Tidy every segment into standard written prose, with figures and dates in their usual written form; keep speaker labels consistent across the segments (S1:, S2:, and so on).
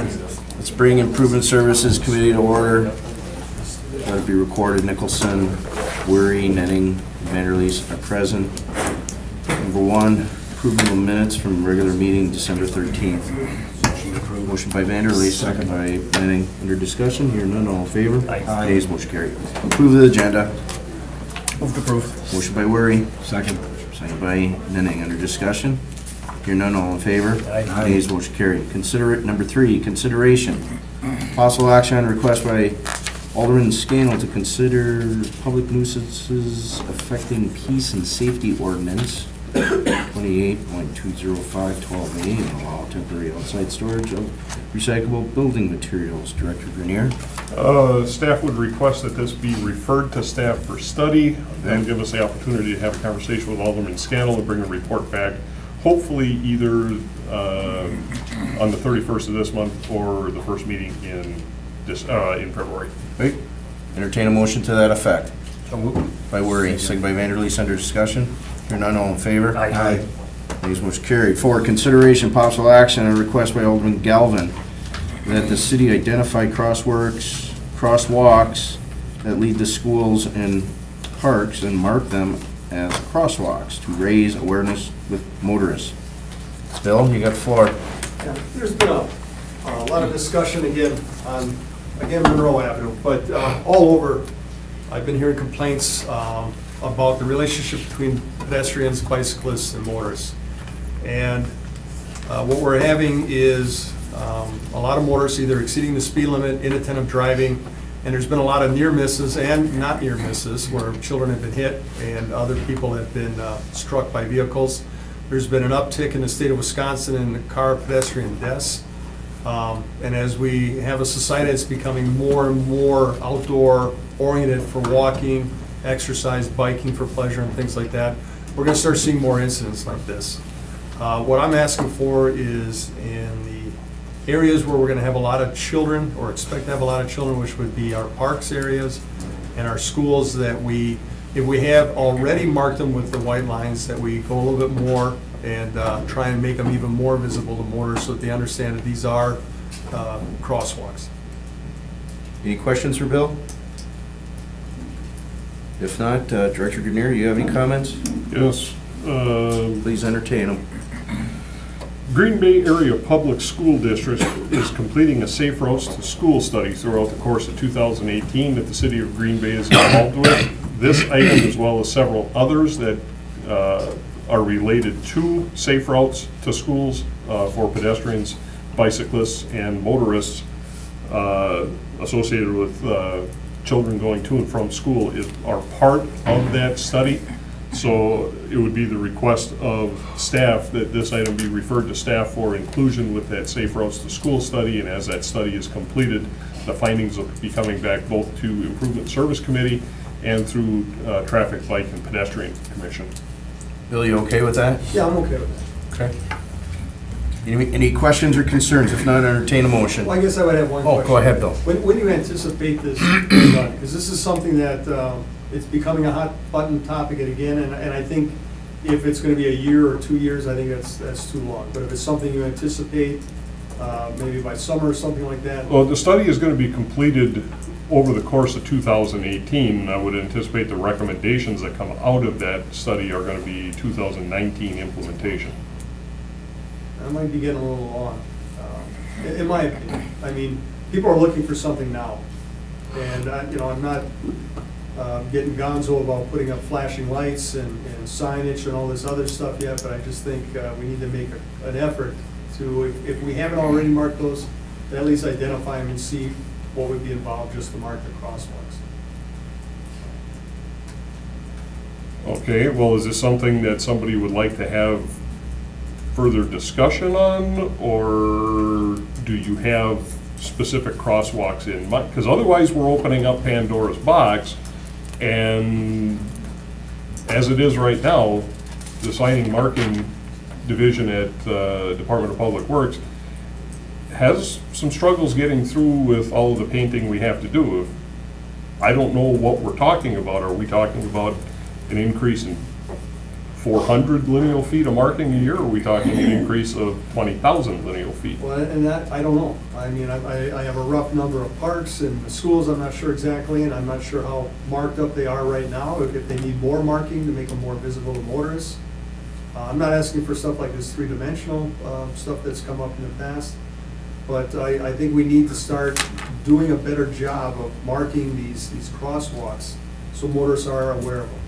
S1: Let's bring Improvement Services Committee to order. Let it be recorded, Nicholson, Weary, Nenning, Vanderleest are present. Number one, approval of minutes from regular meeting December 13th. Motion by Vanderleest, second by Nenning. Under discussion, here none, all in favor?
S2: Aye.
S1: Ayes, motion carried. Approve of the agenda.
S2: Move to approve.
S1: Motion by Weary,
S2: Second.
S1: second by Nenning. Under discussion, here none, all in favor?
S2: Aye.
S1: Ayes, motion carried. Number three, consideration. Possible action on request by Alderman Scannell to consider public nuisances affecting peace and safety ordinance 28.20512A and allow temporary outside storage of recyclable building materials. Director Grenier.
S3: Staff would request that this be referred to staff for study, and give us the opportunity to have a conversation with Alderman Scannell and bring a report back, hopefully either on the 31st of this month or the first meeting in February.
S1: Right. Entertain a motion to that effect.
S2: So moved.
S1: By Weary, second by Vanderleest. Under discussion. Here none, all in favor?
S2: Aye.
S1: Ayes, motion carried. Four, consideration possible action on a request by Alderman Galvin that the city identify crosswalks that lead to schools and parks and mark them as crosswalks to raise awareness with motorists. Bill, you got the floor.
S4: Yeah, there's been a lot of discussion again on, Monroe Avenue, but all over, I've been hearing complaints about the relationship between pedestrians, bicyclists, and motorists. And what we're having is a lot of motorists either exceeding the speed limit, inattentive driving, and there's been a lot of near misses and not near misses where children have been hit and other people have been struck by vehicles. There's been an uptick in the state of Wisconsin in the car pedestrian deaths. And as we have a society that's becoming more and more outdoor oriented for walking, exercise, biking for pleasure and things like that, we're gonna start seeing more incidents like this. What I'm asking for is in the areas where we're gonna have a lot of children or expect to have a lot of children, which would be our parks areas and our schools, that if we have already marked them with the white lines, that we go a little bit more and try and make them even more visible to motorists so that they understand that these are crosswalks.
S1: Any questions for Bill? If not, Director Grenier, you have any comments?
S3: Yes.
S1: Please entertain them.
S3: Green Bay Area Public School District is completing a safe routes to school study throughout the course of 2018 that the city of Green Bay is involved with. This item, as well as several others that are related to safe routes to schools for pedestrians, bicyclists, and motorists associated with children going to and from school, are part of that study. So it would be the request of staff that this item be referred to staff for inclusion with that safe routes to school study, and as that study is completed, the findings will be coming back both to Improvement Service Committee and through Traffic, Bike, and Pedestrian Commission.
S1: Bill, you okay with that?
S4: Yeah, I'm okay with that.
S1: Okay. Any questions or concerns? If not, entertain a motion.
S4: Well, I guess I would have one question.
S1: Oh, go ahead, Bill.
S4: When do you anticipate this being done? Because this is something that it's becoming a hot button topic again, and I think if it's going to be a year or 2 years, I think that's too long. But if it's something you anticipate, maybe by summer or something like that.
S3: Well, the study is going to be completed over the course of 2018, and I would anticipate the recommendations that come out of that study are going to be 2019 implementation.
S4: I might be getting a little long, in my opinion. I mean, people are looking for something now. And, I'm not getting gonzo about putting up flashing lights and signage and all this other stuff yet, but I just think we need to make an effort to, if we haven't already marked those, to at least identify them and see what would be involved just to mark the crosswalks.
S3: Okay, well, is this something that somebody would like to have further discussion on, or do you have specific crosswalks in mind? Because otherwise, we're opening up Pandora's box, and as it is right now, the signing marking division at Department of Public Works has some struggles getting through with all of the painting we have to do. I don't know what we're talking about. Are we talking about an increase in 400 lineal feet of marking a year, or are we talking an increase of 20,000 lineal feet?
S4: Well, and that, I don't know. I mean, I have a rough number of parks and the schools, I'm not sure exactly, and I'm not sure how marked up they are right now, if they need more marking to make them more visible to motorists. I'm not asking for stuff like this three-dimensional stuff that's come up in the past, but I think we need to start doing a better job of marking these crosswalks so motorists are aware of them.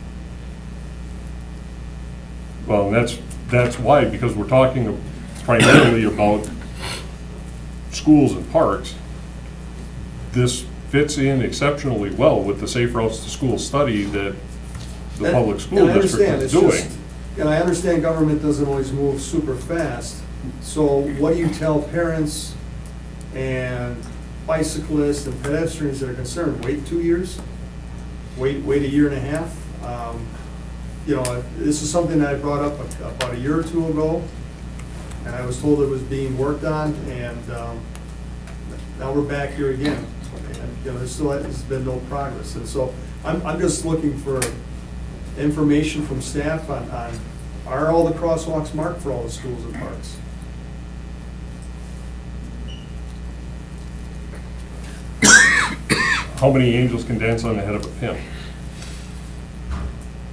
S3: Well, that's why, because we're talking primarily about schools and parks. This fits in exceptionally well with the Safe Routes to School study that the public school district is doing.
S4: And I understand government doesn't always move super fast, so what do you tell parents and bicyclists and pedestrians that are concerned? Wait 2 years? Wait a year and a half? You know, this is something that I brought up about a year or two ago, and I was told it was being worked on, and now we're back here again. And, you know, there still has been no progress, and so I'm just looking for information from staff on are all the crosswalks marked for all the schools and parks?
S3: How many angels can dance on the head of a pin?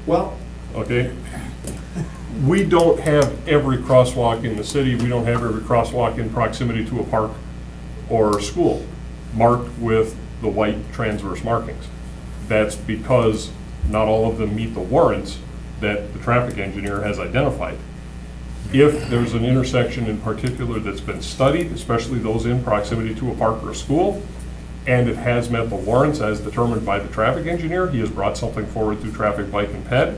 S4: Well,
S3: Okay? We don't have every crosswalk in the city, we don't have every crosswalk in proximity to a park or school marked with the white transverse markings. That's because not all of them meet the warrants that the traffic engineer has identified. If there's an intersection in particular that's been studied, especially those in proximity to a park or a school, and it has met the warrants as determined by the traffic engineer, he has brought something forward through traffic, bike, and ped,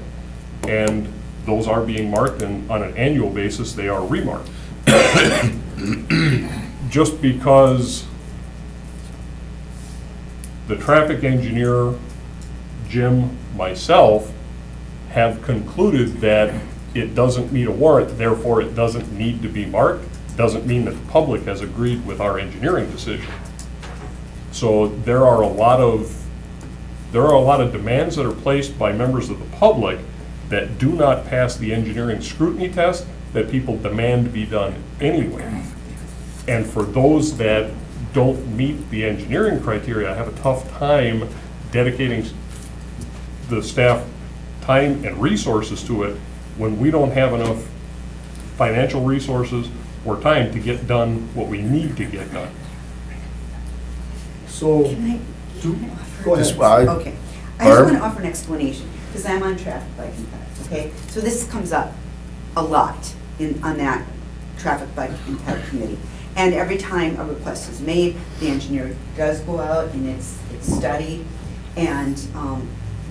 S3: and those are being marked, and on an annual basis, they are remarked. Just because the traffic engineer, Jim, myself, have concluded that it doesn't meet a warrant, therefore it doesn't need to be marked, doesn't mean that the public has agreed with our engineering decision. So there are a lot of demands that are placed by members of the public that do not pass the engineering scrutiny test that people demand be done anyway. And for those that don't meet the engineering criteria, I have a tough time dedicating the staff time and resources to it when we don't have enough financial resources or time to get done what we need to get done.
S4: so,
S5: Can I offer?
S4: go ahead.
S1: This- I-
S5: Okay. I just
S1: Barb?
S5: want to offer an explanation, because I'm on traffic, bike, and ped, okay? So this comes up a lot on that traffic, bike, and ped committee. And every time a request is made, the engineer does go out and it's studied. And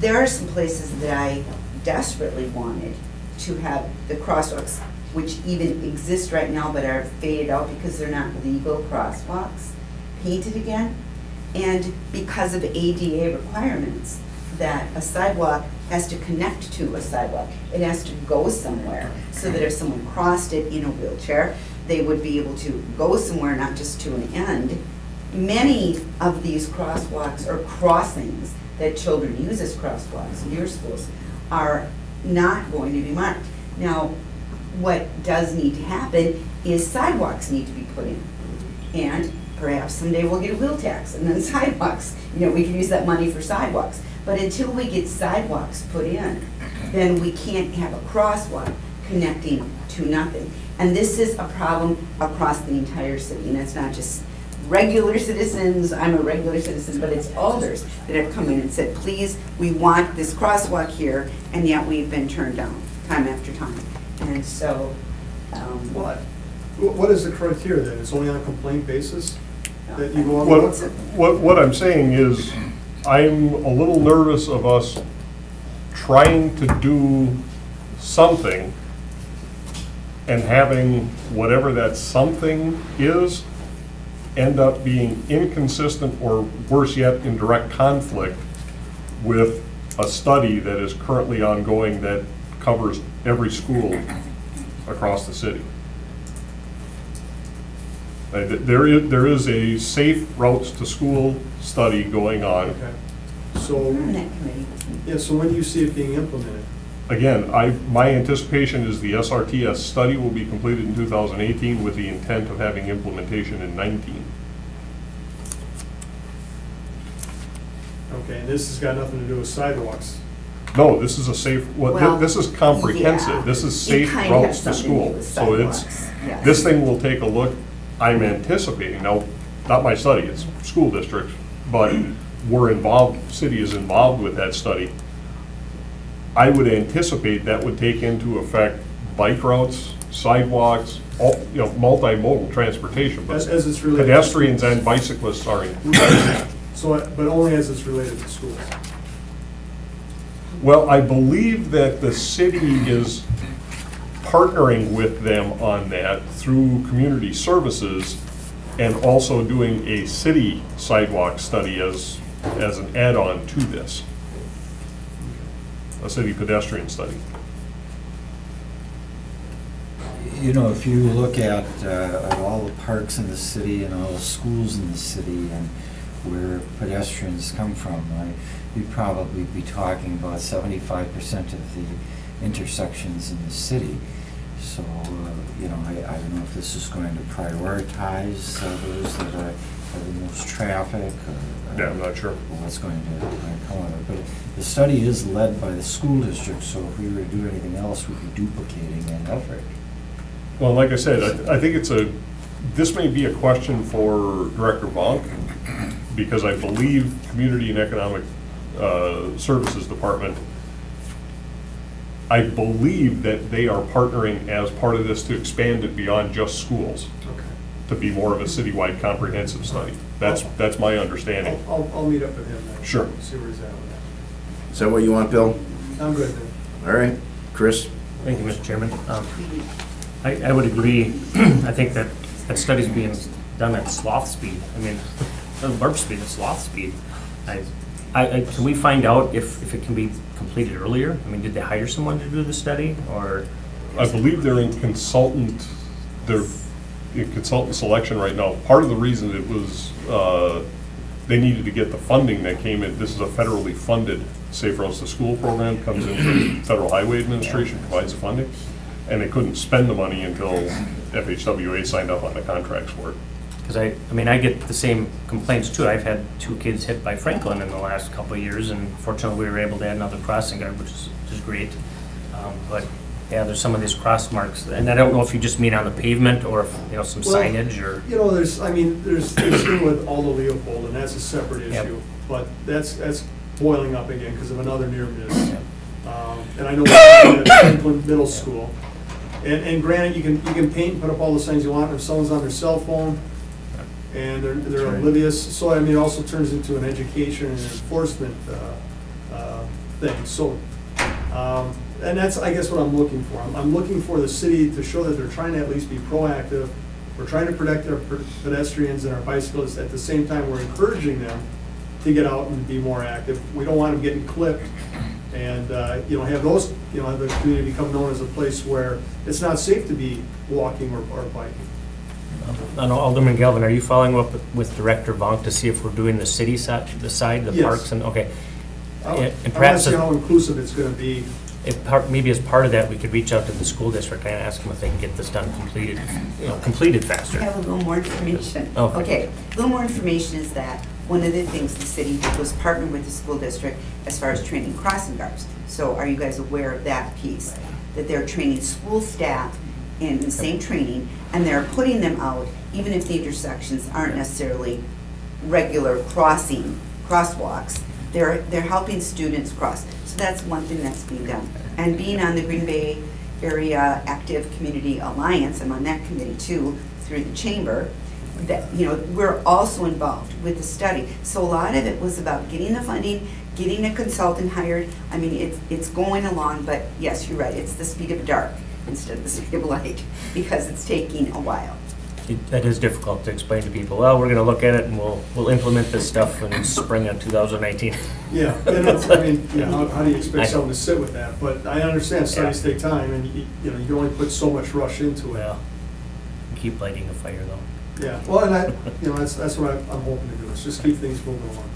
S5: there are some places that I desperately wanted to have the crosswalks, which even exist right now but are faded out because they're not legal crosswalks, painted again. And because of ADA requirements, that a sidewalk has to connect to a sidewalk. It has to go somewhere, so that if someone crossed it in a wheelchair, they would be able to go somewhere, not just to an end. Many of these crosswalks or crossings that children use as crosswalks in your schools are not going to be marked. Now, what does need to happen is sidewalks need to be put in. And perhaps someday we'll get a wheel tax and then sidewalks, you know, we can use that money for sidewalks. But until we get sidewalks put in, then we can't have a crosswalk connecting to nothing. And this is a problem across the entire city, and it's not just regular citizens, I'm a regular citizen, but it's alders that have come in and said, please, we want this crosswalk here, and yet we've been turned down time after time. And so,
S4: What is the criteria then? It's only on a complaint basis that you go on?
S3: What I'm saying is, I'm a little nervous of us trying to do something and having whatever that something is end up being inconsistent or worse yet, in direct conflict with a study that is currently ongoing that covers every school across the city. There is a safe routes to school study going on.
S4: Okay. So,
S5: we're on that committee.
S4: yeah, so when do you see it being implemented?
S3: again, my anticipation is the SRTS study will be completed in 2018 with the intent of having implementation in 19.
S4: Okay, and this has got nothing to do with sidewalks.
S3: No, this is a safe,
S5: Well,
S3: this is
S5: yeah.
S3: comprehensive. This is
S5: It
S3: safe
S5: kind of
S3: routes
S5: has
S3: to
S5: something to do
S3: school.
S5: with
S3: So it's,
S5: sidewalks, yes.
S3: this thing will take a look, I'm anticipating, now, not my study, it's school districts, but we're involved, city is involved with that study. I would anticipate that would take into effect bike routes, sidewalks, all, multimodal transportation. But
S4: As it's related. to
S3: pedestrians
S4: schools.
S3: and bicyclists are included.
S4: So, but only as it's related to schools.
S3: Well, I believe that the city is partnering with them on that through community services and also doing a city sidewalk study as an add-on to this. A city pedestrian study.
S6: You know, if you look at all the parks in the city and all the schools in the city and where pedestrians come from, you'd probably be talking about 75% of the intersections in the city. So, I don't know if this is going to prioritize those that have the most traffic or
S3: Yeah, I'm not sure.
S6: what's going to come of it. But the study is led by the school district, so if we were to do anything else, we'd be duplicating that effort.
S3: Well, like I said, I think this may be a question for Director Vonk, because I believe Community and Economic Services Department, I believe that they are partnering as part of this to expand it beyond just schools,
S4: Okay.
S3: to be more of a citywide comprehensive study. That's my understanding.
S4: I'll meet up with him then.
S3: Sure.
S4: See where he's at with
S1: Is that what you want, Bill?
S4: that. I'm good then.
S1: All right, Chris?
S2: Thank you, Mr. Chairman. I would agree. I think that study's being done at sloth speed. I mean, not warp speed, it's sloth speed. Can we find out if it can be completed earlier? I mean, did they hire someone to do the study, or?
S3: I believe they're in consultant selection right now. Part of the reason it was, they needed to get the funding that came in. This is a federally funded Safe Routes to School program, comes in from Federal Highway Administration, provides the funding. And they couldn't spend the money until FHWA signed up on the contracts for it.
S2: Because I get the same complaints too. I've had 2 kids hit by Franklin in the last couple of years, and fortunately we were able to add another crossing guard, which is great. But yeah, there's some of these cross marks, and I don't know if you just mean on the pavement or if, some
S4: Well,
S2: signage or.
S4: There's thing with all the Leopold, and that's a separate
S2: Yep.
S4: issue. But that's boiling up again because of another near miss.
S2: Yep.
S4: And I know we're at Franklin Middle School. And granted, you can paint and put up all the signs you want, if someone's on their cell phone and they're
S1: right.
S4: oblivious. So, it also turns into an education and enforcement thing. So, and that's, I guess, what I'm looking for. I'm looking for the city to show that they're trying to at least be proactive. We're trying to protect our pedestrians and our bicyclists. At the same time, we're encouraging them to get out and be more active. We don't want them getting clipped. And, have those, have the community become known as a place where it's not safe to be walking or biking.
S2: I know, Alderman Galvin, are you following up with Director Vonk to see if we're doing the city side, the
S4: Yes.
S2: parks and, okay.
S4: I
S2: And
S4: want to
S2: perhaps
S4: see how inclusive it's going to be.
S2: maybe as part of that, we could reach out to the school district and ask them if they can get this done completed
S5: I
S2: faster.
S5: have a little more information.
S2: Okay.
S5: Okay, a little more information is that one of the things the city did was partner with the school district as far as training crossing guards. So are you guys aware of that piece? That they're training school staff in the same training, and they're putting them out, even if the intersections aren't necessarily regular crosswalks, they're helping students cross. So that's one thing that's being done. And being on the Green Bay Area Active Community Alliance, I'm on that committee too, through the chamber, that, we're also involved with the study. So a lot of it was about getting the funding, getting a consultant hired. It's going along, but yes, you're right, it's the speed of dark instead of the speed of light, because it's taking a while.
S2: That is difficult to explain to people. Well, we're gonna look at it and we'll implement this stuff in spring of 2019.
S4: Yeah, and it's, how do you
S2: I
S4: expect
S2: know.
S4: someone to sit with that? But I understand studies take time, and you can only put so much rush into it.
S2: Well, keep lighting the fire though.
S4: Yeah, well, and that's what I'm hoping to do, is just keep things moving along.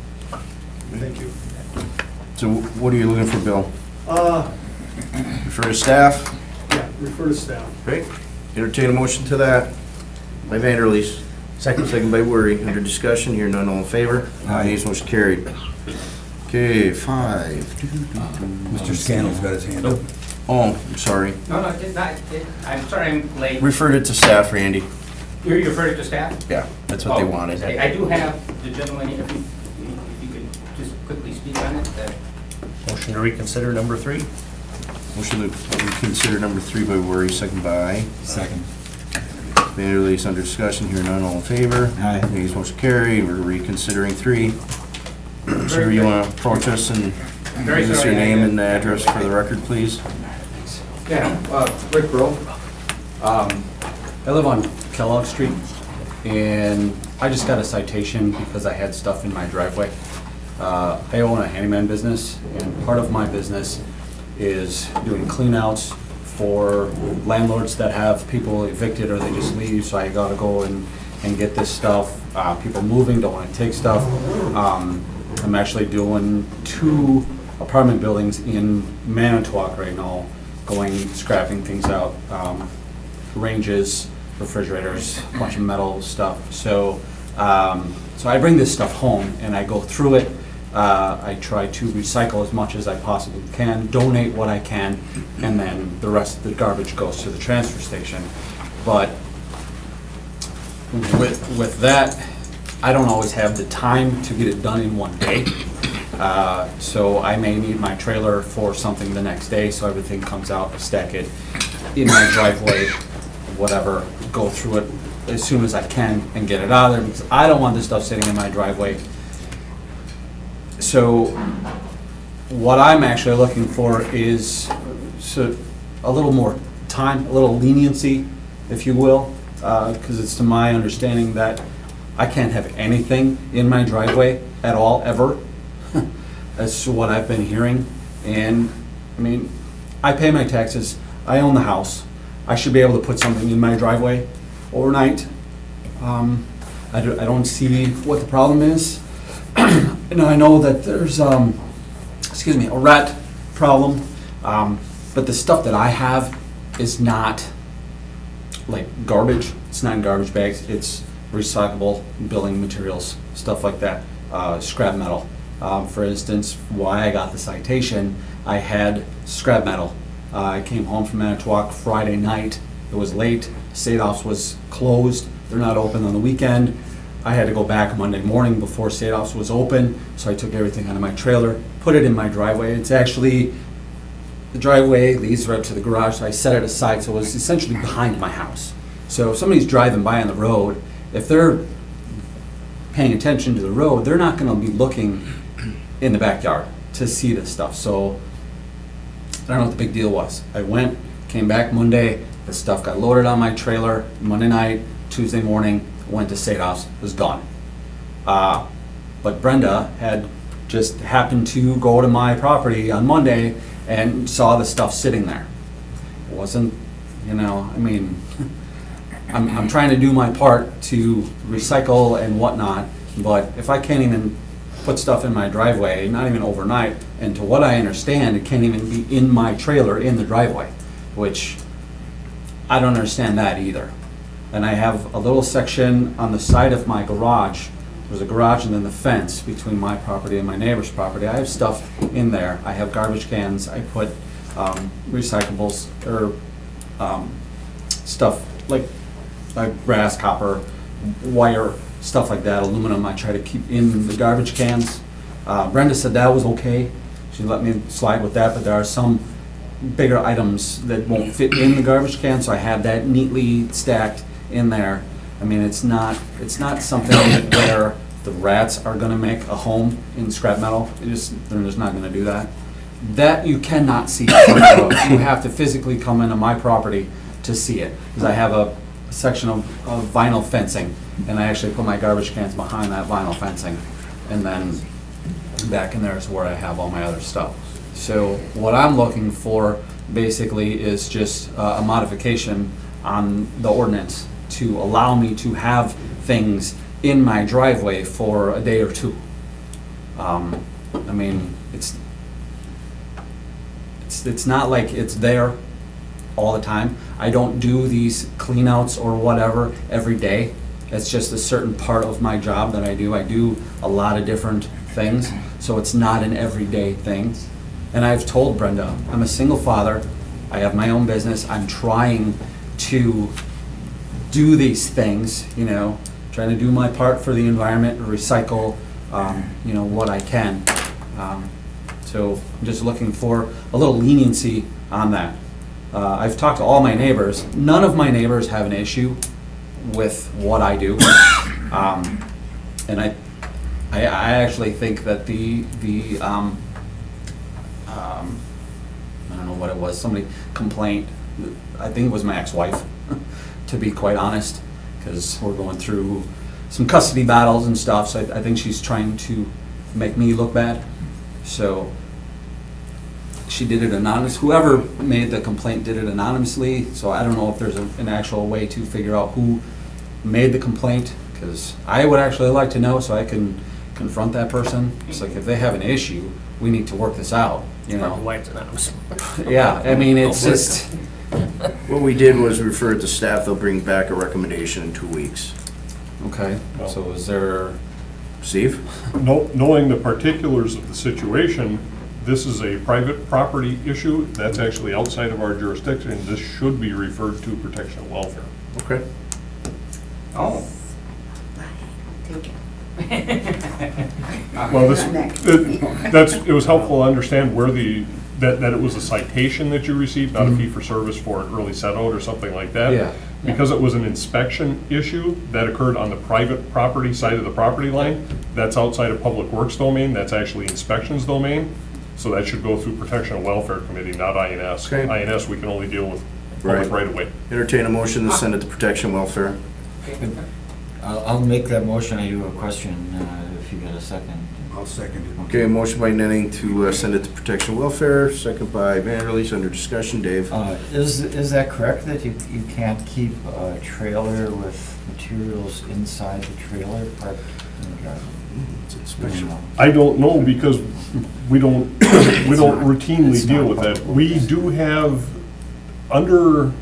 S4: Thank you.
S1: So what are you looking for, Bill? Refer to staff.
S4: Yeah, refer to staff.
S1: Okay. Entertain a motion to that by Vanderleest. Second by Worry. Under discussion, here none, all in favor?
S6: Aye.
S1: Ayes, motion carried. Okay, 5.
S7: Mr. Scannell's got his hand up.
S1: Oh, I'm sorry.
S8: No, it's not, I'm sorry I'm late.
S1: Referred it to staff, Randy.
S8: You referred it to staff?
S1: Yeah, that's what they
S8: Oh,
S1: wanted.
S8: I do have the gentleman here, if you could just quickly speak on it.
S2: Motion to reconsider number 3.
S1: Motion to reconsider number 3 by Worry, second by
S6: Second.
S1: Vanderleest. Under discussion, here none, all in favor?
S6: Aye.
S1: Ayes, motion carried. We're reconsidering 3. Sir, you want to approach us and
S8: Very
S1: give us
S8: sorry,
S1: your
S8: I
S1: name
S8: did.
S1: and address for the record, please?
S7: Yeah, Rick Burrow. I live on Kellogg Street, and I just got a citation because I had stuff in my driveway. I own a handyman business, and part of my business is doing cleanouts for landlords that have people evicted or they just leave, so I gotta go and get this stuff. People moving, don't wanna take stuff. I'm actually doing 2 apartment buildings in Manitowoc right now, scrapping things out. Ranges, refrigerators, a bunch of metal stuff. So I bring this stuff home and I go through it. I try to recycle as much as I possibly can, donate what I can, and then the rest of the garbage goes to the transfer station. But with that, I don't always have the time to get it done in one day. So I may need my trailer for something the next day, so everything comes out, stack it in my driveway, whatever, go through it as soon as I can and get it out of there, because I don't want this stuff sitting in my driveway. So what I'm actually looking for is a little more time, a little leniency, if you will, because it's to my understanding that I can't have anything in my driveway at all, ever. That's what I've been hearing. And, I mean, I pay my taxes, I own the house. I should be able to put something in my driveway overnight. I don't see what the problem is. And I know that there's, a rat problem, but the stuff that I have is not like garbage. It's not in garbage bags. It's recyclable building materials, stuff like that, scrap metal. For instance, why I got the citation, I had scrap metal. I came home from Manitowoc Friday night. It was late. Sadoff's was closed. They're not open on the weekend. I had to go back Monday morning before Sadoff's was open, so I took everything out of my trailer, put it in my driveway. It's actually, the driveway leads right up to the garage, so I set it aside, so it was essentially behind my house. So if somebody's driving by on the road, if they're paying attention to the road, they're not gonna be looking in the backyard to see this stuff. So I don't know what the big deal was. I went, came back Monday, the stuff got loaded on my trailer Monday night, Tuesday morning, went to Sadoff's, was gone. But Brenda had just happened to go to my property on Monday and saw the stuff sitting there. It wasn't, I mean, I'm trying to do my part to recycle and whatnot, but if I can't even put stuff in my driveway, not even overnight, and to what I understand, it can't even be in my trailer in the driveway, which I don't understand that either. And I have a little section on the side of my garage. There's a garage and then the fence between my property and my neighbor's property. I have stuff in there. I have garbage cans. I put recyclables or stuff like brass, copper, wire, stuff like that, aluminum. I try to keep in the garbage cans. Brenda said that was okay. She let me slide with that, but there are some bigger items that won't fit in the garbage can, so I have that neatly stacked in there. I mean, it's not something where the rats are gonna make a home in scrap metal. They're just not gonna do that. That you cannot see from the road. You have to physically come into my property to see it, because I have a section of vinyl fencing, and I actually put my garbage cans behind that vinyl fencing, and then back in there is where I have all my other stuff. So what I'm looking for basically is just a modification on the ordinance to allow me to have things in my driveway for a day or two. I mean, it's it's not like it's there all the time. I don't do these cleanouts or whatever every day. It's just a certain part of my job that I do. I do a lot of different things, so it's not an everyday thing. And I've told Brenda, I'm a single father. I have my own business. I'm trying to do these things, you know, trying to do my part for the environment, recycle, you know, what I can. So I'm just looking for a little leniency on that. I've talked to all my neighbors. None of my neighbors have an issue with what I do. And I actually think that I don't know what it was, somebody complained, I think it was my ex-wife, to be quite honest, because we're going through some custody battles and stuff, so I think she's trying to make me look bad. So she did it anonymous. Whoever made the complaint did it anonymously, so I don't know if there's an actual way to figure out who made the complaint, because I would actually like to know so I can confront that person. It's like, if they have an issue, we need to work this out, you know?
S2: Why it's anonymous.
S7: Yeah, I mean, it's just,
S1: What we did was refer it to staff, they'll bring back a recommendation in 2 weeks.
S7: okay, so is there,
S1: Steve?
S3: Knowing the particulars of the situation, this is a private property issue. That's actually outside of our jurisdiction. This should be referred to protection and welfare.
S1: Okay.
S8: Oh.
S5: Take it.
S3: Well,
S5: Next.
S3: it was helpful to understand where that it was a citation that you received, not a fee for service for an early set out or something like that.
S7: Yeah.
S3: Because it was an inspection issue that occurred on the private property side of the property line, that's outside of Public Works domain, that's actually inspections domain. So that should go through Protection and Welfare Committee, not INS.
S1: Okay.
S3: INS, we can only deal with
S1: Right.
S3: public right away.
S1: Entertain a motion to send it to protection welfare.
S6: I'll make that motion. I do have a question, if you get a second.
S9: I'll second it.
S1: Okay, a motion by Nenning to send it to protection welfare, second by Vanderleest, under discussion, Dave.
S6: Is that correct, that you can't keep a trailer with materials inside the trailer parked in the driveway?
S1: It's inspection.
S3: I don't know, because we don't routinely deal with that. We do have, under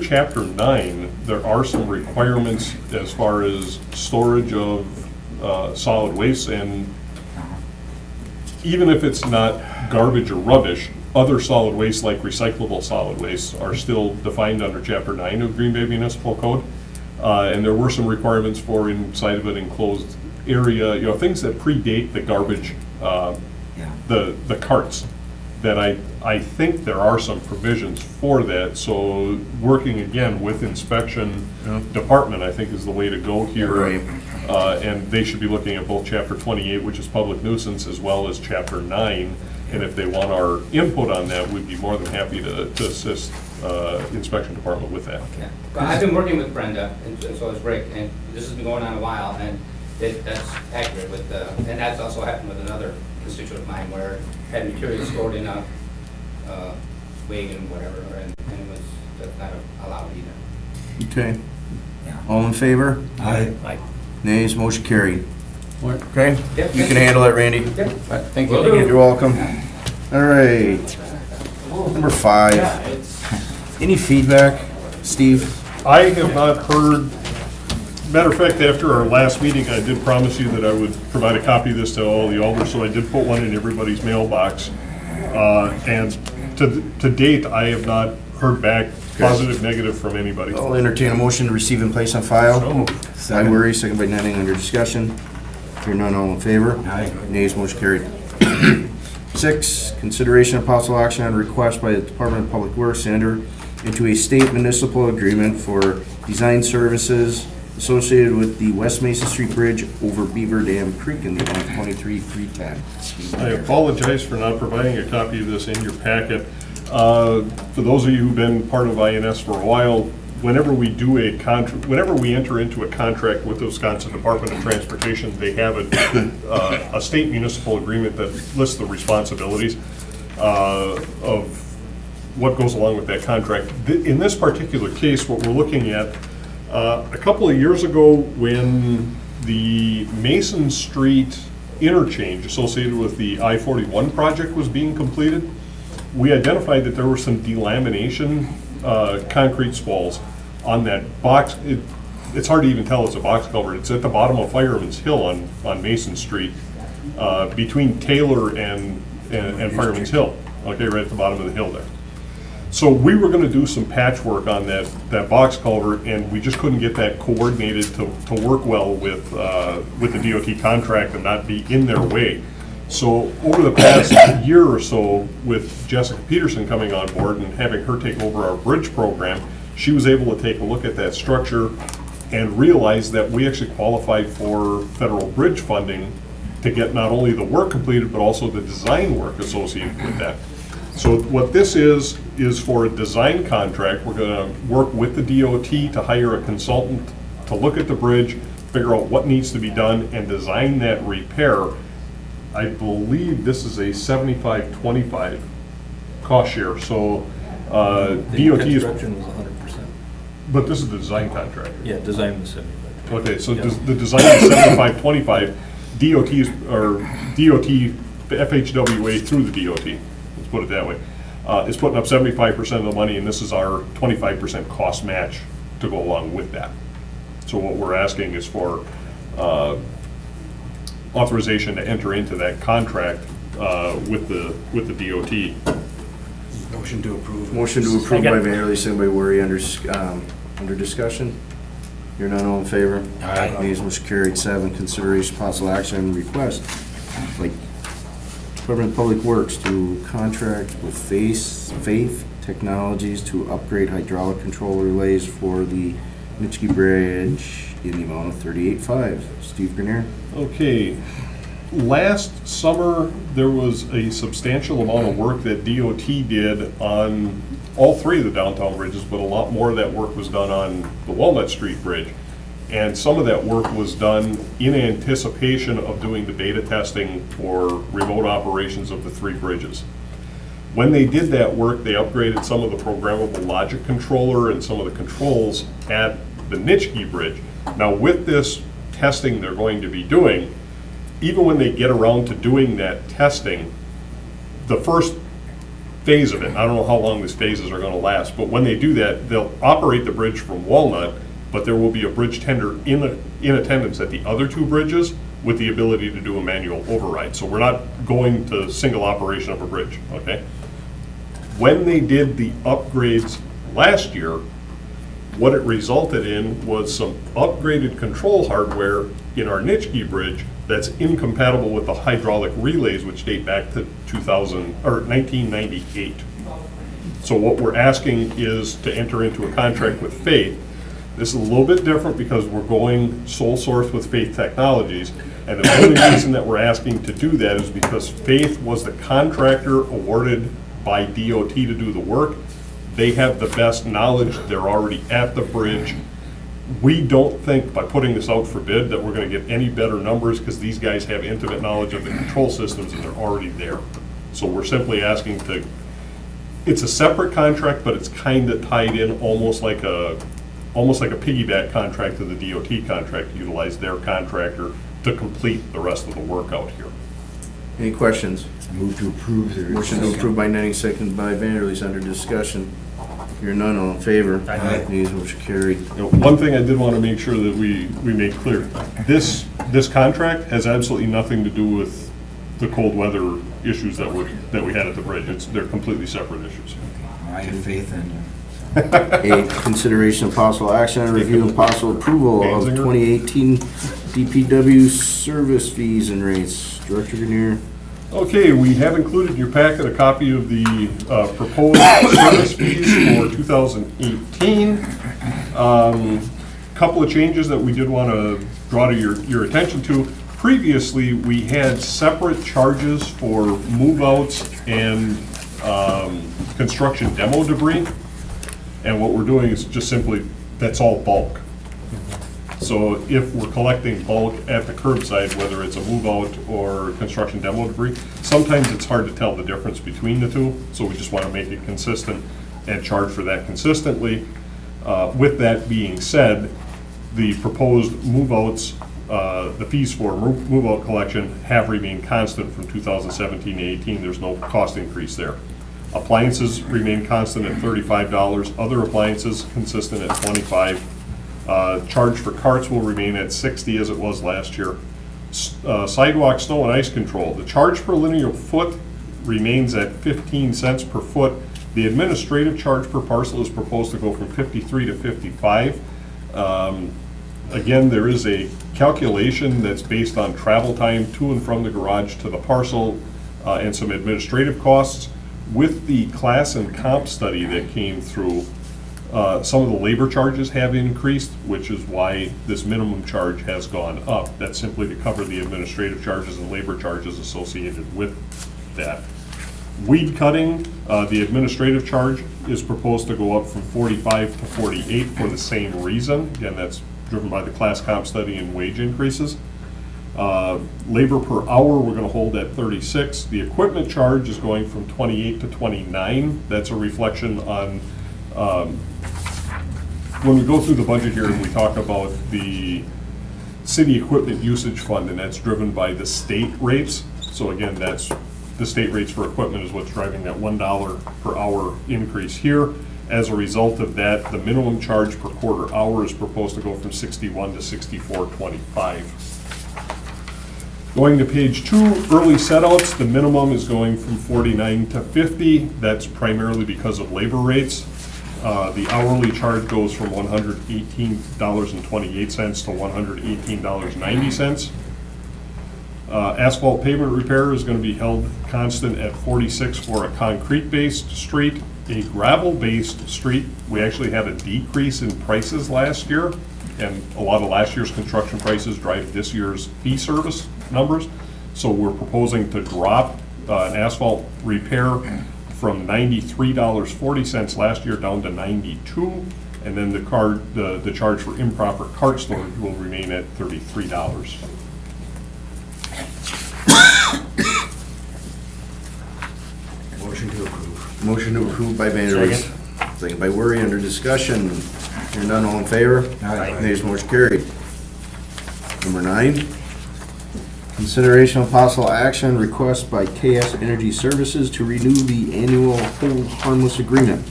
S3: Chapter 9, there are some requirements as far as storage of solid waste, and even if it's not garbage or rubbish, other solid waste like recyclable solid waste are still defined under Chapter 9 of Green Bay Municipal Code. And there were some requirements for inside of an enclosed area, you know, things that predate the garbage, the carts, that I think there are some provisions for that. So working again with inspection department, I think, is the way to go here.
S1: Right.
S3: And they should be looking at both Chapter 28, which is public nuisance, as well as Chapter 9. And if they want our input on that, we'd be more than happy to assist inspection department with that.
S6: Okay.
S8: I've been working with Brenda, and so has Rick, and this has been going on a while, and that's accurate with, and that's also happened with another constituent of mine, where had materials stored in a wagon, whatever, and that's not allowed either.
S1: Okay,
S6: Yeah.
S1: all in favor?
S6: Aye.
S1: Nays, motion carried. Okay?
S8: Yep.
S1: You can handle it, Randy.
S7: thank
S8: Will
S7: you.
S8: do.
S1: You're welcome. All right. Number 5.
S8: Yeah, it's,
S1: Any feedback, Steve?
S3: I have not heard, matter of fact, after our last meeting, I did promise you that I would provide a copy of this to all the alders, so I did put one in everybody's mailbox. And to date, I have not heard back positive, negative from anybody.
S1: I'll entertain a motion to receive and place on file. By
S6: Second.
S1: Weary, second by Nenning, under discussion. Hearing none, all in favor?
S6: Aye.
S1: Nays, motion carried. 6, consideration of possible action on a request by the Department of Public Works to enter into a state municipal agreement for design services associated with the West Mason Street Bridge over Beaver Dam Creek in the amount of $23,310.
S3: I apologize for not providing a copy of this in your packet. For those of you who've been part of INS for a while, whenever we enter into a contract with the Wisconsin Department of Transportation, they have a state municipal agreement that lists the responsibilities of what goes along with that contract. In this particular case, what we're looking at, a couple of years ago, when the Mason Street interchange associated with the I-41 project was being completed, we identified that there were some delamination concrete spalls on that box. It's hard to even tell it's a box culvert. It's at the bottom of Fireman's Hill on Mason Street, between Taylor and Fireman's Hill, okay, right at the bottom of the hill there. So we were gonna do some patchwork on that box culvert, and we just couldn't get that coordinated to work well with the DOT contract and not be in their way. So over the past year or so, with Jessica Peterson coming on board and having her take over our bridge program, she was able to take a look at that structure and realize that we actually qualified for federal bridge funding to get not only the work completed, but also the design work associated with that. So what this is for a design contract. We're gonna work with the DOT to hire a consultant to look at the bridge, figure out what needs to be done, and design that repair. I believe this is a 75-25 cost share, so DOT is,
S9: Construction was 100%.
S3: but this is the design contract.
S9: Yeah, design was 75.
S3: Okay, so
S9: Yeah.
S3: the design is 75-25, DOT's, or DOT, FHWA through the DOT, let's put it that way, is putting up 75% of the money, and this is our 25% cost match to go along with that. So what we're asking is for authorization to enter into that contract with the DOT.
S7: Motion to approve.
S1: Motion to approve by Vanderleest, second by Worry, under discussion. Hearing none, all in favor?
S6: Aye.
S1: Nays, motion carried. 7, consideration possible action on request, like Department of Public Works to contract with Faith Technologies to upgrade hydraulic control relays for the Nitschke Bridge in the amount of $38,500. Steve Grenier?
S3: Okay, last summer, there was a substantial amount of work that DOT did on all 3 of the downtown bridges, but a lot more of that work was done on the Walnut Street Bridge. And some of that work was done in anticipation of doing the beta testing for remote operations of the 3 bridges. When they did that work, they upgraded some of the programmable logic controller and some of the controls at the Nitschke Bridge. Now, with this testing they're going to be doing, even when they get around to doing that testing, the first phase of it, I don't know how long these phases are gonna last, but when they do that, they'll operate the bridge from Walnut, but there will be a bridge tender in attendance at the other 2 bridges with the ability to do a manual override. So we're not going to single operation of a bridge, okay? When they did the upgrades last year, what it resulted in was some upgraded control hardware in our Nitschke Bridge that's incompatible with the hydraulic relays, which date back to 1998. So what we're asking is to enter into a contract with Faith. This is a little bit different because we're going sole source with Faith Technologies. And the only reason that we're asking to do that is because Faith was the contractor awarded by DOT to do the work. They have the best knowledge, they're already at the bridge. We don't think by putting this out for bid that we're gonna get any better numbers because these guys have intimate knowledge of the control systems and they're already there. So we're simply asking to, it's a separate contract, but it's kinda tied in almost like a piggyback contract to the DOT contract, to utilize their contractor to complete the rest of the work out here.
S1: Any questions?
S6: Move to approve. There is
S1: Motion to
S6: second.
S1: approve by Nenning, second by Vanderleest, under discussion. Hearing none, all in favor?
S2: Aye.
S1: Nays, motion carried.
S3: You know, one thing I did want to make sure that we make clear, this contract has absolutely nothing to do with the cold weather issues that we had at the bridge. They're completely separate issues.
S6: I have faith in you.
S1: 8, consideration of possible action on review and possible approval of
S3: Danziger?
S1: 2018 DPW service fees and rates. Director Grenier?
S3: Okay, we have included in your packet a copy of the proposed service fees for 2018. Couple of changes that we did want to draw to your attention to. Previously, we had separate charges for move-outs and construction demo debris. And what we're doing is just simply, that's all bulk. So if we're collecting bulk at the curbside, whether it's a move-out or construction demo debris, sometimes it's hard to tell the difference between the two, so we just want to make it consistent and charge for that consistently. With that being said, the proposed move-outs, the fees for move-out collection have remained constant from 2017 to 18. There's no cost increase there. Appliances remain constant at $35. Other appliances consistent at $25. Charge for carts will remain at $60 as it was last year. Sidewalk, snow and ice control. The charge per linear foot remains at 15 cents per foot. The administrative charge per parcel is proposed to go from 53 to 55. Again, there is a calculation that's based on travel time to and from the garage to the parcel and some administrative costs. With the class and comp study that came through, some of the labor charges have increased, which is why this minimum charge has gone up. That's simply to cover the administrative charges and labor charges associated with that. Weed cutting, the administrative charge is proposed to go up from 45 to 48 for the same reason. Again, that's driven by the class comp study and wage increases. Labor per hour, we're gonna hold at 36. The equipment charge is going from 28 to 29. That's a reflection on, when we go through the budget here and we talk about the city equipment usage fund, and that's driven by the state rates. So again, that's the state rates for equipment is what's driving that $1 per hour increase here. As a result of that, the minimum charge per quarter hour is proposed to go from 61 to 64.25. Going to page 2, early setouts, the minimum is going from 49 to 50. That's primarily because of labor rates. The hourly charge goes from $118.28 to $118.90. Asphalt pavement repair is going to be held constant at 46 for a concrete-based street. A gravel-based street, we actually had a decrease in prices last year, and a lot of last year's construction prices drive this year's fee service numbers. So we're proposing to drop an asphalt repair from $93.40 last year down to $92, and then the charge for improper cart storage will remain at $33.
S1: Motion to approve. Motion to approve by Vanderleest. Second by Worry, under discussion. Hearing none, all in favor?
S6: Aye.
S1: Nays, motion carried. Number 9, consideration of possible action, request by KS Energy Services to renew the annual hold harmless agreement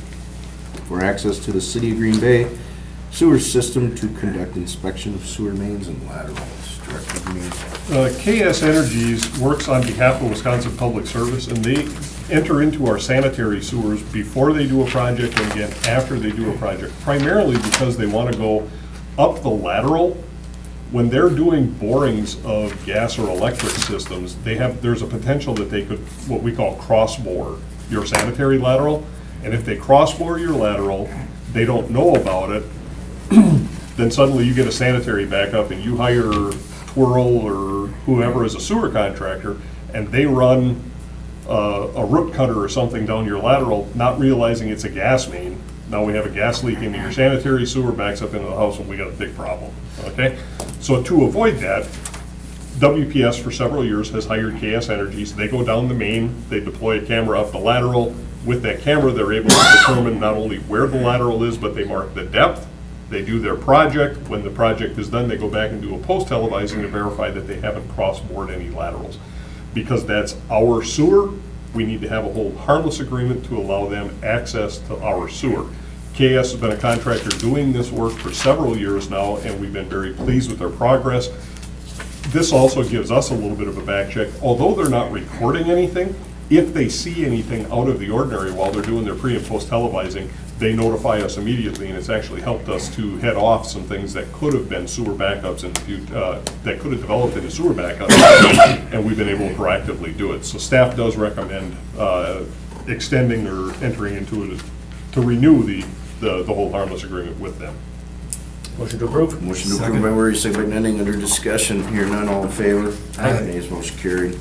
S1: for access to the City of Green Bay sewer system to conduct inspection of sewer mains and laterals. Director Green.
S3: KS Energies works on behalf of Wisconsin Public Service, and they enter into our sanitary sewers before they do a project and again after they do a project, primarily because they want to go up the lateral. When they're doing borings of gas or electric systems, there's a potential that they could, what we call cross-bore your sanitary lateral, and if they cross-bore your lateral, they don't know about it, then suddenly you get a sanitary backup and you hire Twirl or whoever as a sewer contractor, and they run a root cutter or something down your lateral, not realizing it's a gas main. Now we have a gas leak into your sanitary sewer, backs up into the house, and we got a big problem, okay? So to avoid that, WPS for several years has hired KS Energies. They go down the main, they deploy a camera up the lateral. With that camera, they're able to determine not only where the lateral is, but they mark the depth. They do their project. When the project is done, they go back and do a post-televising to verify that they haven't cross-bored any laterals. Because that's our sewer, we need to have a hold harmless agreement to allow them access to our sewer. KS has been a contractor doing this work for several years now, and we've been very pleased with their progress. This also gives us a little bit of a back check. Although they're not recording anything, if they see anything out of the ordinary while they're doing their pre and post televising, they notify us immediately, and it's actually helped us to head off some things that could have been sewer backups in the future, that could have developed into sewer backups, and we've been able to proactively do it. So staff does recommend extending or entering into it to renew the whole harmless agreement with them.
S2: Motion to approve?
S1: Motion to approve by Worry, second by Nending, under discussion. Hearing none, all in favor?
S2: Aye.
S1: Nays, motion carried.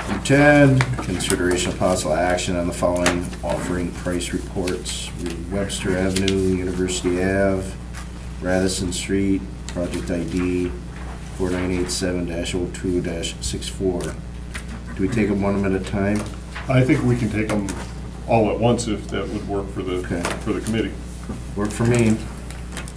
S1: Number 10, consideration of possible action on the following offering price reports. Webster Avenue, University Ave, Radisson Street, project ID 4987-02-64. Do we take them one at a time?
S3: I think we can take them all at once if that would work for the
S1: Okay.
S3: committee.
S1: Work for me.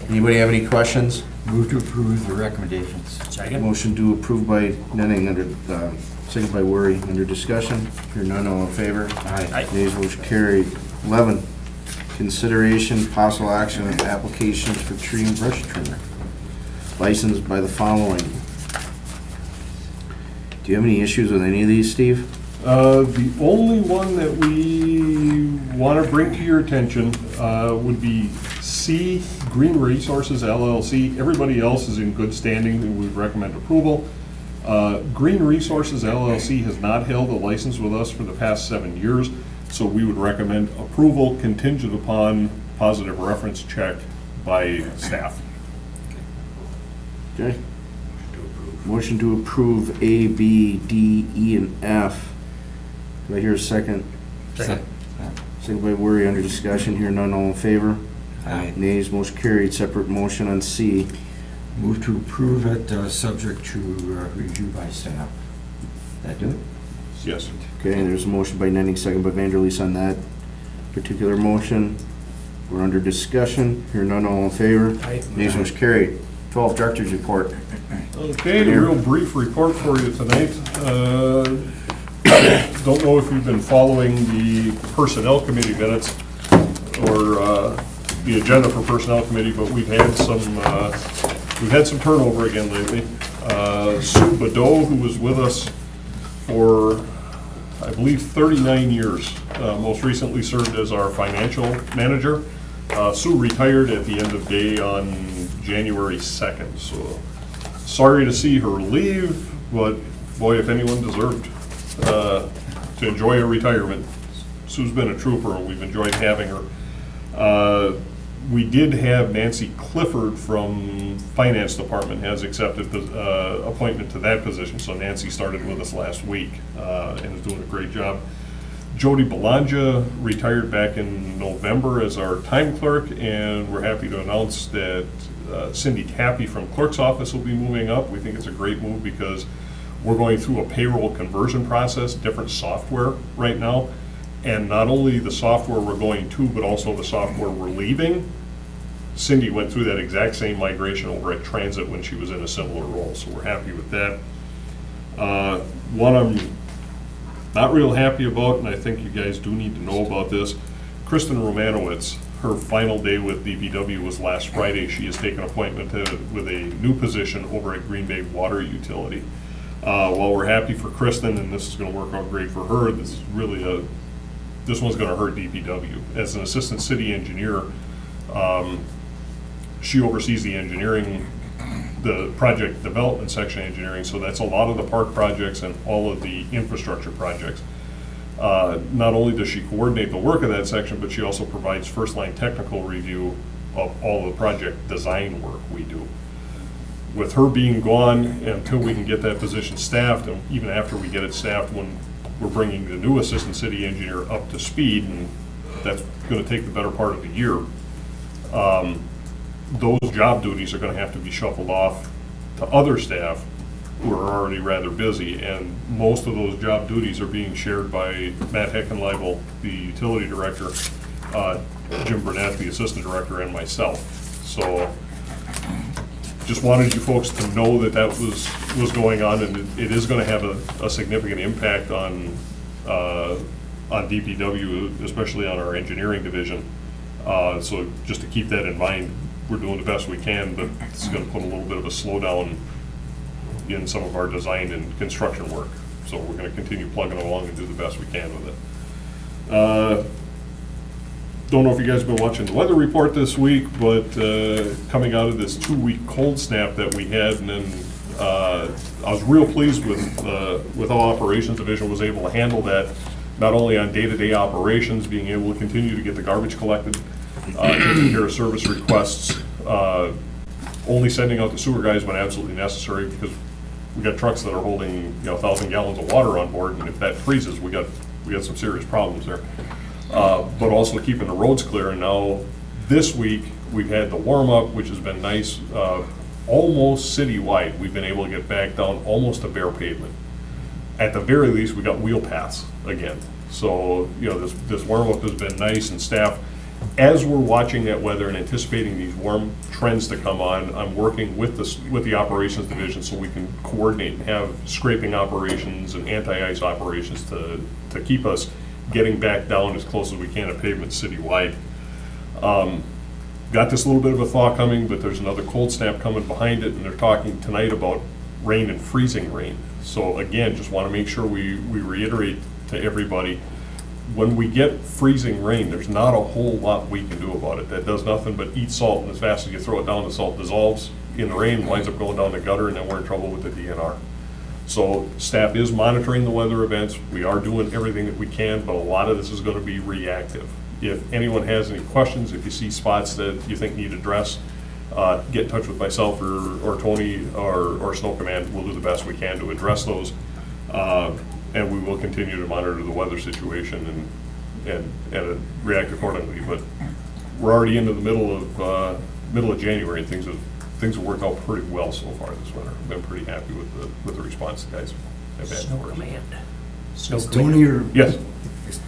S1: Anybody have any questions?
S6: Move to approve the recommendations.
S2: Second?
S1: Motion to approve by Nenning, second by Worry, under discussion. Hear none, all in favor?
S6: Aye.
S1: Nays, motion carried. 11, consideration, possible action on applications for tree and brush trimmer. Licensed by the following. Do you have any issues with any of these, Steve?
S3: The only one that we want to bring to your attention would be C Green Resources LLC. Everybody else is in good standing, and we would recommend approval. Green Resources LLC has not held a license with us for the past 7 years, so we would recommend approval contingent upon positive reference check by staff.
S1: Okay. Motion to approve A, B, D, E, and F. Do I hear a second?
S2: Second.
S1: Second by Worry, under discussion. Hear none, all in favor?
S6: Aye.
S1: Nays, motion carried. Separate motion on C.
S6: Move to approve it, subject to review by staff. That do it?
S3: Yes.
S1: Okay, and there's a motion by Nenning, second by Vanderleest on that particular motion. We're under discussion. Hear none, all in favor?
S2: Aye.
S1: Nays, motion carried. 12, Director's Report.
S3: Okay, a real brief report for you tonight. Don't know if you've been following the Personnel Committee minutes or the agenda for Personnel Committee, but we've had some turnover again lately. Sue Badeau, who was with us for, I believe, 39 years, most recently served as our financial manager. Sue retired at the end of day on January 2nd, so sorry to see her leave, but boy, if anyone deserved to enjoy a retirement, Sue's been a trooper, and we've enjoyed having her. We did have Nancy Clifford from Finance Department has accepted the appointment to that position, so Nancy started with us last week and is doing a great job. Jody Belongia retired back in November as our time clerk, and we're happy to announce that Cindy Tappy from clerk's office will be moving up. We think it's a great move because we're going through a payroll conversion process, different software right now. And not only the software we're going to, but also the software we're leaving. Cindy went through that exact same migration over at Transit when she was in a similar role, so we're happy with that. One I'm not real happy about, and I think you guys do need to know about this, Kristen Romanowitz, her final day with DPW was last Friday. She has taken appointment with a new position over at Green Bay Water Utility. While we're happy for Kristen, and this is going to work out great for her, this one's going to hurt DPW. As an assistant city engineer, she oversees the engineering, the project development section engineering, so that's a lot of the park projects and all of the infrastructure projects. Not only does she coordinate the work of that section, but she also provides first-line technical review of all the project design work we do. With her being gone, until we can get that position staffed, and even after we get it staffed, when we're bringing the new assistant city engineer up to speed, and that's going to take the better part of a year, those job duties are going to have to be shuffled off to other staff who are already rather busy, and most of those job duties are being shared by Matt Heckenleibel, the utility director, Jim Burnett, the assistant director, and myself. So just wanted you folks to know that that was going on, and it is going to have a significant impact on DPW, especially on our engineering division. So just to keep that in mind, we're doing the best we can, but it's going to put a little bit of a slowdown in some of our design and construction work. So we're going to continue plugging along and do the best we can with it. Don't know if you guys have been watching the weather report this week, but coming out of this 2-week cold snap that we had, and then I was real pleased with how Operations Division was able to handle that, not only on day-to-day operations, being able to continue to get the garbage collected, taking care of service requests, only sending out the sewer guys when absolutely necessary, because we got trucks that are holding 1,000 gallons of water on board, and if that freezes, we got some serious problems there. But also keeping the roads clear. And now this week we've had the warm up, which has been nice. Almost citywide, we've been able to get back down almost to bare pavement. At the very least, we got wheel paths again. So this warm up has been nice, and staff as we're watching that weather and anticipating these warm trends to come on, I'm working with the operations division so we can coordinate and have scraping operations and anti-ice operations to keep us getting back down as close as we can to pavement citywide. Got this little bit of a thaw coming, but there's another cold snap coming behind it, and they're talking tonight about rain and freezing rain. So again, just want to make sure we reiterate to everybody, when we get freezing rain, there's not a whole lot we can do about it. That does nothing but eat salt, and as fast as you throw it down, the salt dissolves in the rain, winds up going down the gutter, and then we're in trouble with the DNR. So staff is monitoring the weather events. We are doing everything that we can, but a lot of this is going to be reactive. If anyone has any questions, if you see spots that you think need addressed, get in touch with myself or Tony or Snow Command. We'll do the best we can to address those. And we will continue to monitor the weather situation and react accordingly. But we're already into the middle of January, and things have worked out pretty well so far this winter. I've been pretty happy with the response the guys have had
S2: Snow
S3: for us.
S2: Command. Snow
S10: Is
S2: Command.
S10: Tony your,
S3: Yes,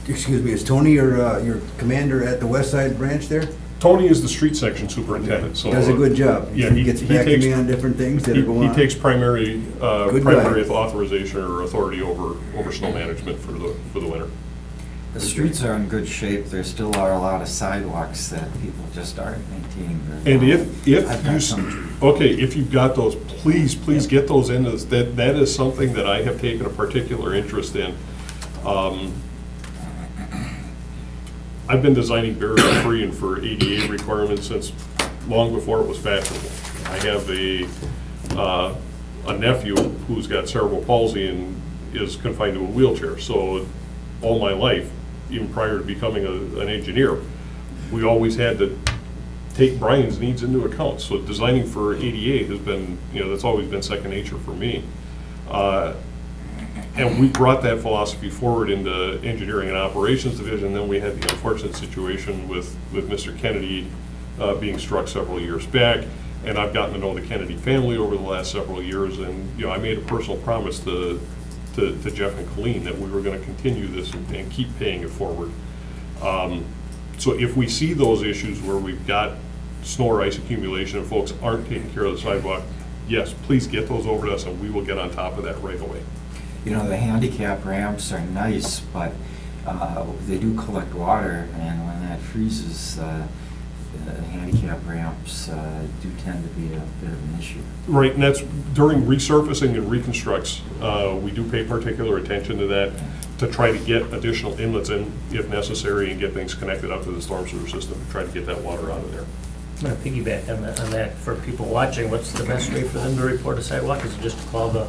S10: excuse me, is Tony your commander at the West Side branch there?
S3: Tony is the street section superintendent. So
S10: Does a good job.
S3: Yeah,
S10: He gets back to me on different things that are going
S3: He
S10: on.
S3: takes primary
S10: Good guy.
S3: authorization or authority over snow management for the winter.
S6: The streets are in good shape. There still are a lot of sidewalks that people just aren't maintaining very
S3: And
S6: well.
S3: if
S6: I've
S3: you,
S6: got
S3: s-
S6: some,
S3: okay, if you've got those, please get those in. That is something that I have taken a particular interest in. I've been designing barrier-free and for ADA requirements since long before it was fashionable. I have a nephew who's got cerebral palsy and is confined to a wheelchair. So all my life, even prior to becoming an engineer, we always had to take Brian's needs into account. So designing for ADA has been, that's always been second nature for me. And we brought that philosophy forward into engineering and operations division. Then we had the unfortunate situation with Mr. Kennedy being struck several years back. And I've gotten to know the Kennedy family over the last several years. And, I made a personal promise to Jeff and Colleen that we were going to continue this and keep paying it forward. So if we see those issues where we've got snow or ice accumulation and folks aren't taking care of the sidewalk, yes, please get those over to us and we will get on top of that right away.
S6: the handicap ramps are nice, but they do collect water, and when that freezes, the handicap ramps do tend to be a bit of an issue.
S3: Right, and that's during resurfacing and reconstructs, we do pay particular attention to that to try to get additional inlets in if necessary and get things connected up to the storm sewer system to try to get that water out of there.
S2: I'm gonna piggyback on that for people watching. What's the best way for them to report a sidewalk? Is it just to call the,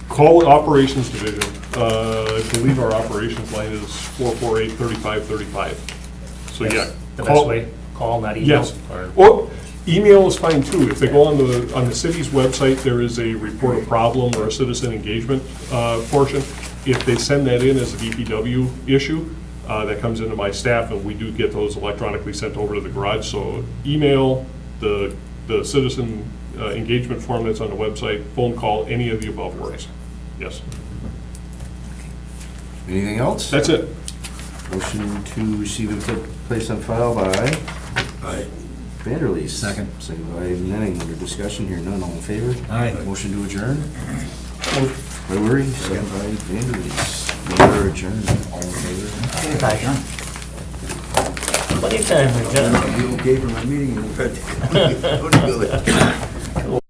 S3: Call the operations division. I believe our operations line is 448-3535. So yeah.
S2: the
S3: call-
S2: best way? Call, not email?
S3: Yes.
S2: Or-
S3: Well, email is fine too. If they go on the city's website, there is a report a problem or a citizen engagement portion. If they send that in as a DPW issue, that comes into my staff, and we do get those electronically sent over to the garage. So email, the citizen engagement form that's on the website, phone call, any of the above works. Yes,
S1: Anything else?
S3: that's it.
S1: Motion to receive and place on file by Vanderleest. Second by Nenning. Under discussion here, none. All in favor?
S6: Aye.
S1: Motion to adjourn. By Weary, second by Vanderleest. We are adjourned. All in favor?
S2: Plenty of time, John.
S10: Are you okay for my meeting? What do you do?